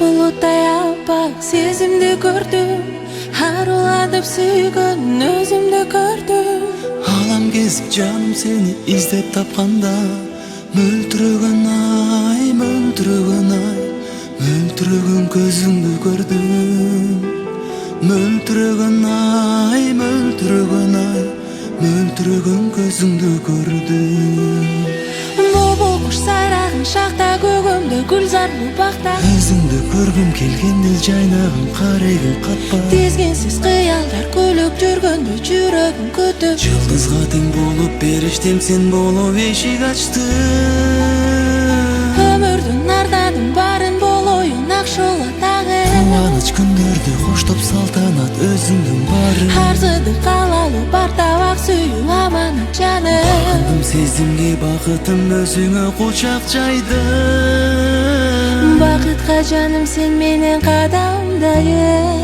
Bulutтай appak сезімді көрдім, аруладып сүйгөн өзімді көрдім. Алам кезіп жаным сені іздеп тапқанда, мөлтіреген ай, мөлтіреген ай, мөлтіреген көзіңді көрдім. Мөлтіреген ай, мөлтіреген ай, мөлтіреген көзіңді көрдім. Бұлбұл құш сайраған шақта, көгімді гүлзарлы бақта, Өзіңді көргім келгенде жайнағым қарегім қатпа. тезгенсіз қиялдар күліп жүргенде жүрегім күтіп. Жұлдызға тең болып періштем сен болып ешік ашты. Өмірдің ардадың барын бол ойын ақшолатағы. Қуаныш күндерді қоштап салтанат өзіңдің бары. Арзыды қалалы бар табақ сүйу аманат жаным. Бағындым сезімге бақытым өзіңе құшақ жайды. Бақытқа жаным сен менен қадамдайын.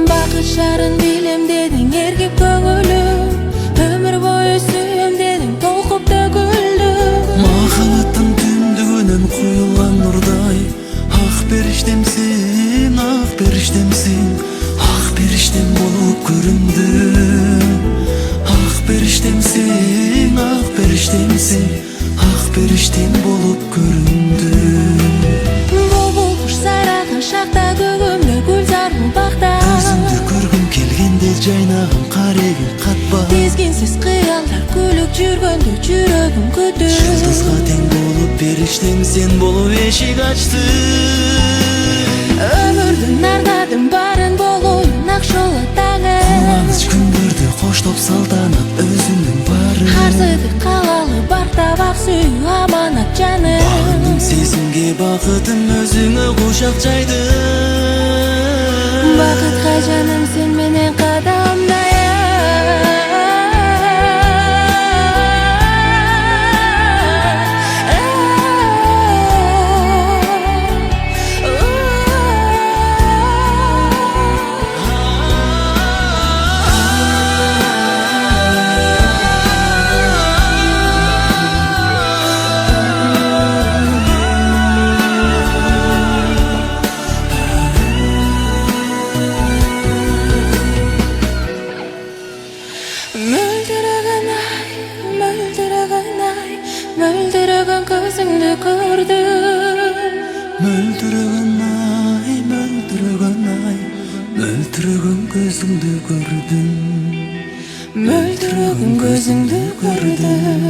Бақыт шарын билем дедің ергеп көңілім, өмір бойы сүйем дедің толқып төгілдім. Махаббаттың түндігінен құйылған нұрдай, ақ періштемсің, ақ періштемсің, ақ періштем болып көріндім. Ақ періштемсің, ақ періштемсің, ақ періштем болып көріндім. Бұлбұл құш сайраған шақта, көгімді гүлзарлы бақта, Өзіңді көргім келгенде жайнағым қарегім қатпа. тезгенсіз қиялдар күліп жүргенде жүрегім күтіп. Жұлдызға тең болып періштем сен болып ешік ашты. Өмірдің ардадың барын бол ойын ақшолатағы. Қуаныш күндерді қоштап салтанат өзіңнің бары. Арзыды қалалы бар табақ сүйу аманат жаным. Бағындым сезімге бақытым өзіңе құшақ жайды. Бақытқа жаным сен менен қадамдайын. Мөлдіреген ай, мөлдіреген ай, мөлдіреген көзіңді көрдім. Мөлдіреген ай, мөлдіреген ай, мөлдіреген көзіңді көрдім. Мөлдіреген көзіңді көрдім.